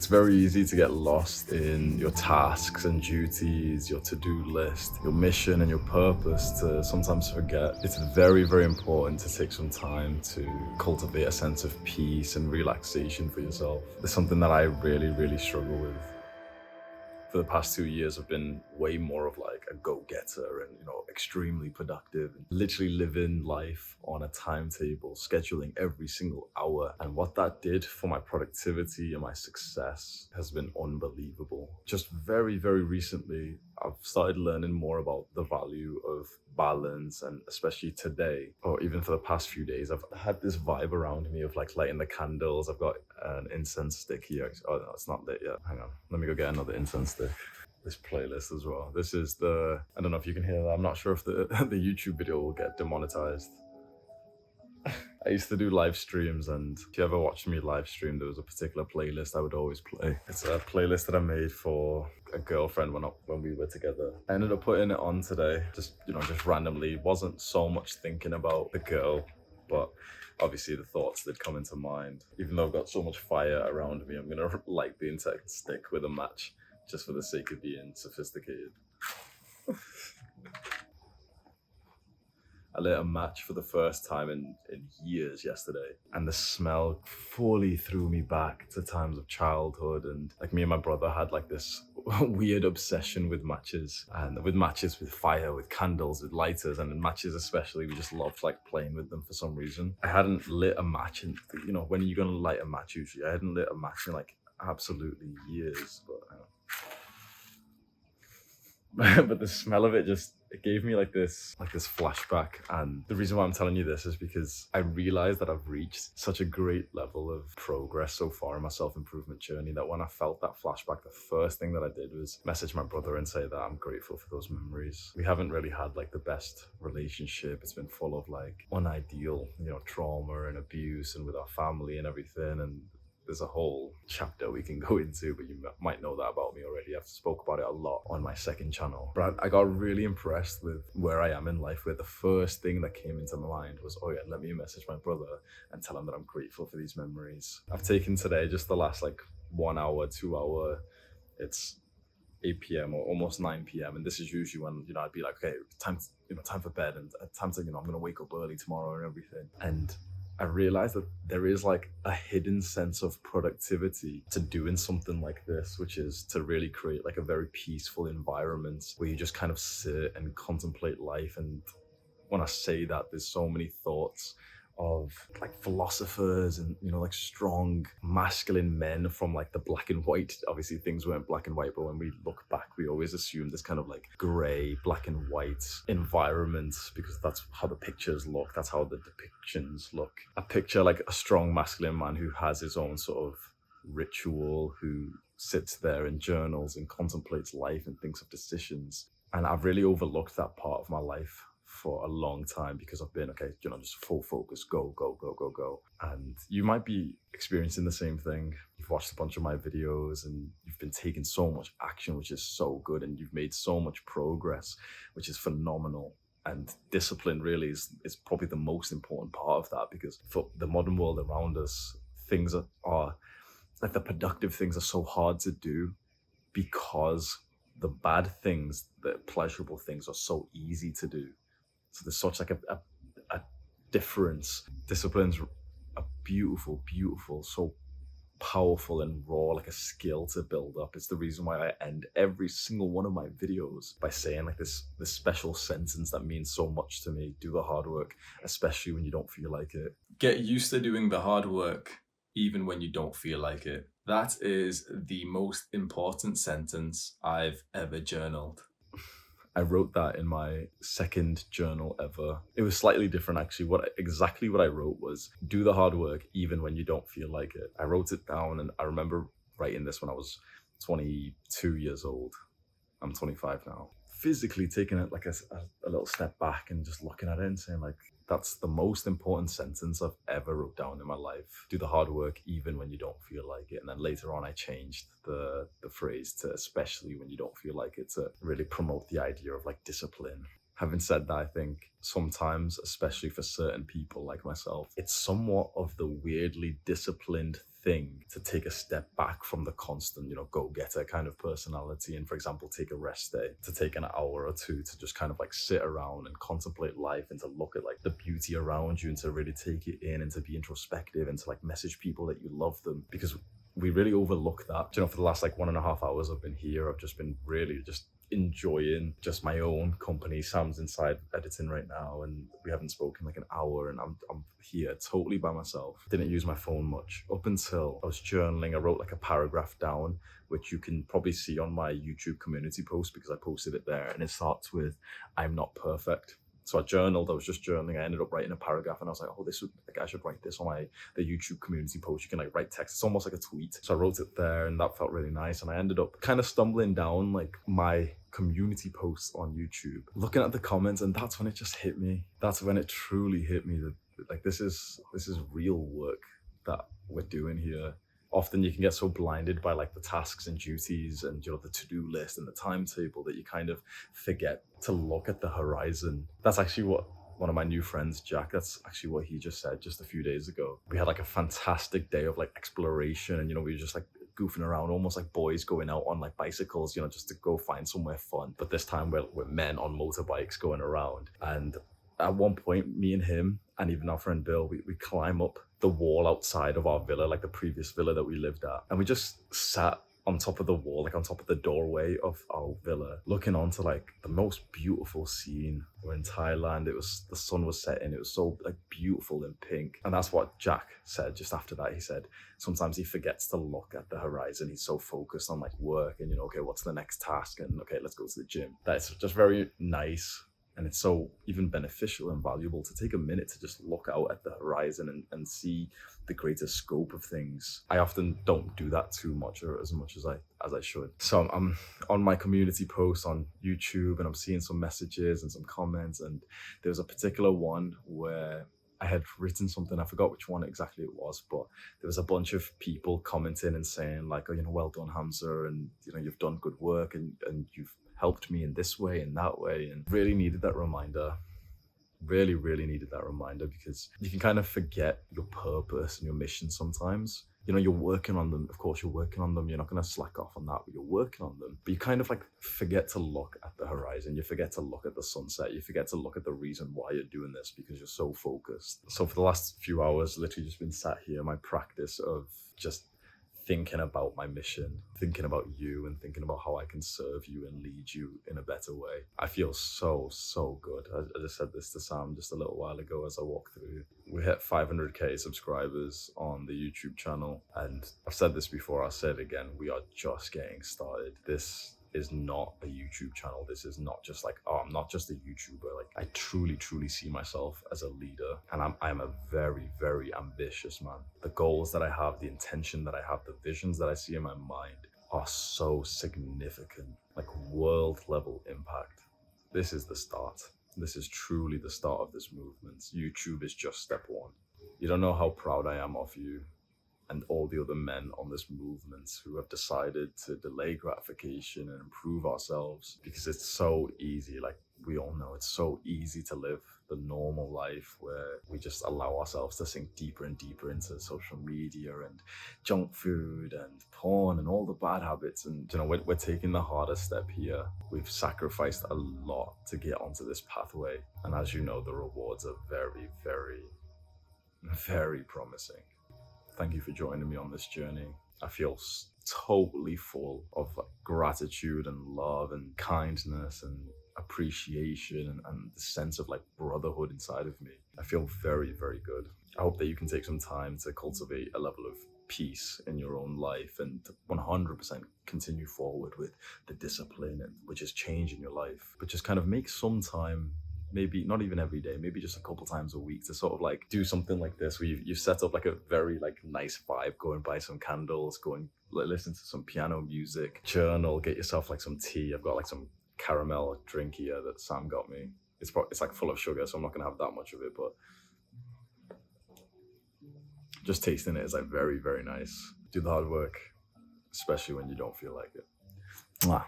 very easy to get lost in your tasks and duties, your to-do list, your mission and your purpose, to sometimes forget. It's very, very important to take some time to cultivate a sense of peace and relaxation for yourself. It's something that I really, really struggle with. For the past 2 years, I've been way more of like a go-getter and, extremely productive and literally living life on a timetable, scheduling every single hour. And what that did for my productivity and my success has been unbelievable. Just very, very recently, I've started learning more about the value of balance, and especially today, or even for the past few days, I've had this vibe around me of like lighting the candles. I've got an incense stick here. Oh no, it's not lit yet. Hang on, let me go get another incense stick. This playlist as well. This is I don't know if you can hear that. I'm not sure if the the YouTube video will get demonetized. I used to do live streams, and if you ever watched me live stream, there was a particular playlist I would always play. It's a playlist that I made for a girlfriend when we were together. I ended up putting it on today, just randomly. Wasn't so much thinking about the girl, but obviously the thoughts did come into mind. Even though I've got so much fire around me, I'm gonna light the incense stick with a match, just for the sake of being sophisticated. I lit a match for the first time in years yesterday, and the smell fully threw me back to times of childhood. And like, me and my brother had like this weird obsession with matches, and with fire, with candles, with lighters, and in matches especially, we just loved like playing with them for some reason. I hadn't lit a match in, when are you gonna light a match usually? I hadn't lit a match in like absolutely years, but the smell of it it gave me like this flashback. And the reason why I'm telling you this is because I realized that I've reached such a great level of progress so far in my self-improvement journey, that when I felt that flashback, the first thing that I did was message my brother and say that I'm grateful for those memories. We haven't really had like the best relationship. It's been full of like unideal, trauma and abuse, and with our family and everything. And there's a whole chapter we can go into, but you might know that about me already. I've spoke about it a lot on my second channel. But I got really impressed with where I am in life, where the first thing that came into my mind was, oh yeah, let me message my brother and tell him that I'm grateful for these memories. I've taken today just the last like 1 hour, 2 hour, it's 8 p.m. or almost 9 p.m. And this is usually when, I'd be like, okay, time for bed, and time to, I'm going to wake up early tomorrow and everything. And I realized that there is like a hidden sense of productivity to doing something like this, which is to really create like a very peaceful environment where you just kind of sit and contemplate life. And when I say that, there's so many thoughts of like philosophers and like strong masculine men from like the black and white. Obviously things weren't black and white, but when we look back, we always assume this kind of like gray, black and white environment, because that's how the pictures look, that's how the depictions look. I picture like a strong masculine man who has his own sort of ritual, who sits there and journals and contemplates life and thinks of decisions. And I've really overlooked that part of my life for a long time, because I've been, okay, just full focus, go, go, go, go, go. And you might be experiencing the same thing. You've watched a bunch of my videos and you've been taking so much action, which is so good. And you've made so much progress, which is phenomenal. And discipline really is probably the most important part of that, because for the modern world around us, things are like, the productive things are so hard to do, because the bad things, the pleasurable things, are so easy to do. So there's such like a difference. Disciplines are beautiful, so powerful and raw, like a skill to build up. It's the reason why I end every single one of my videos by saying like this special sentence that means so much to me: do the hard work, especially when you don't feel like it. Get used to doing the hard work, even when you don't feel like it. That is the most important sentence I've ever journaled. I wrote that in my second journal ever. It was slightly different actually. Exactly what I wrote was, do the hard work even when you don't feel like it. I wrote it down, and I remember writing this when I was 22 years old. I'm 25 now. Physically taking it like a little step back and just looking at it and saying like, that's the most important sentence I've ever wrote down in my life. Do the hard work even when you don't feel like it. And then later on, I changed the phrase to especially when you don't feel like it, to really promote the idea of like discipline. Having said that, I think sometimes, especially for certain people like myself, it's somewhat of the weirdly disciplined thing to take a step back from the constant, go-getter kind of personality and, for example, take a rest day, to take an hour or two to just kind of like sit around and contemplate life and to look at like the beauty around you and to really take it in and to be introspective and to like message people that you love them, because we really overlook that. For the last like 1.5 hours I've been here, I've just been really just enjoying just my own company. Sam's inside editing right now and we haven't spoken like an hour, and I'm here totally by myself. Didn't use my phone much up until I was journaling. I wrote like a paragraph down, which you can probably see on my YouTube community post because I posted it there, and it starts with, "I'm not perfect." So I journaled, I was just journaling, I ended up writing a paragraph, and I was like, oh, this would, like, I should write this on the YouTube community post. You can like write text, it's almost like a tweet. So I wrote it there and that felt really nice. And I ended up kind of stumbling down like my community posts on YouTube, looking at the comments, and that's when it just hit me. That's when it truly hit me that like this is real work that we're doing here. Often you can get so blinded by like the tasks and duties and the to-do list and the timetable that you kind of forget to look at the horizon. That's actually what one of my new friends, Jack, that's actually what he just said just a few days ago. We had like a fantastic day of like exploration, and we were just like goofing around, almost like boys going out on like bicycles, just to go find somewhere fun. But this time we're men on motorbikes going around. And at one point, me and him and even our friend Bill, we climb up the wall outside of our villa, like the previous villa that we lived at. And we just sat on top of the wall, like on top of the doorway of our villa, looking onto like the most beautiful scene. We're in Thailand. The sun was setting. It was so like beautiful and pink. And that's what Jack said just after that. He said, sometimes he forgets to look at the horizon. He's so focused on like work and, okay, what's the next task? And okay, let's go to the gym. That's just very nice. And it's so even beneficial and valuable to take a minute to just look out at the horizon and see the greater scope of things. I often don't do that too much or as much as I should. So I'm on my community post on YouTube and I'm seeing some messages and some comments, and there was a particular one where I had written something, I forgot which one exactly it was, but there was a bunch of people commenting and saying like, oh, well done, Hamza, and you've done good work and you've helped me in this way and that way. And really needed that reminder, really needed that reminder, because you can kind of forget your purpose and your mission sometimes. You're working on them, of course you're working on them, you're not going to slack off on that, but you're working on them. But you kind of like forget to look at the horizon, you forget to look at the sunset, you forget to look at the reason why you're doing this, because you're so focused. So for the last few hours, literally just been sat here, my practice of just thinking about my mission, thinking about you, and thinking about how I can serve you and lead you in a better way. I feel so good. I just said this to Sam just a little while ago as I walked through. We hit 500k subscribers on the YouTube channel, and I've said this before, I'll say it again, we are just getting started. This is not a YouTube channel. This is not just like, oh, I'm not just a YouTuber. Like, I truly see myself as a leader, and I'm a very ambitious man. The goals that I have, the intention that I have, the visions that I see in my mind are so significant, like world level impact. This is the start. This is truly the start of this movement. YouTube is just step one. You don't know how proud I am of you and all the other men on this movement who have decided to delay gratification and improve ourselves, because it's so easy. Like, we all know it's so easy to live the normal life where we just allow ourselves to sink deeper and deeper into social media and junk food and porn and all the bad habits. And we're taking the hardest step here. We've sacrificed a lot to get onto this pathway, and as you know, the rewards are very promising. Thank you for joining me on this journey. I feel totally full of gratitude and love and kindness and appreciation and the sense of like brotherhood inside of me. I feel very good. I hope that you can take some time to cultivate a level of peace in your own life and 100% continue forward with the discipline, which is change in your life, but just kind of make some time, maybe not even every day, maybe just a couple times a week, to sort of like do something like this where you've set up like a very like nice vibe, go and buy some candles, go and listen to some piano music, journal, get yourself like some tea. I've got like some caramel drink here that Sam got me. It's like full of sugar, so I'm not gonna have that much of it, but just tasting it is like very nice. Do the hard work, especially when you don't feel like it. Mwah.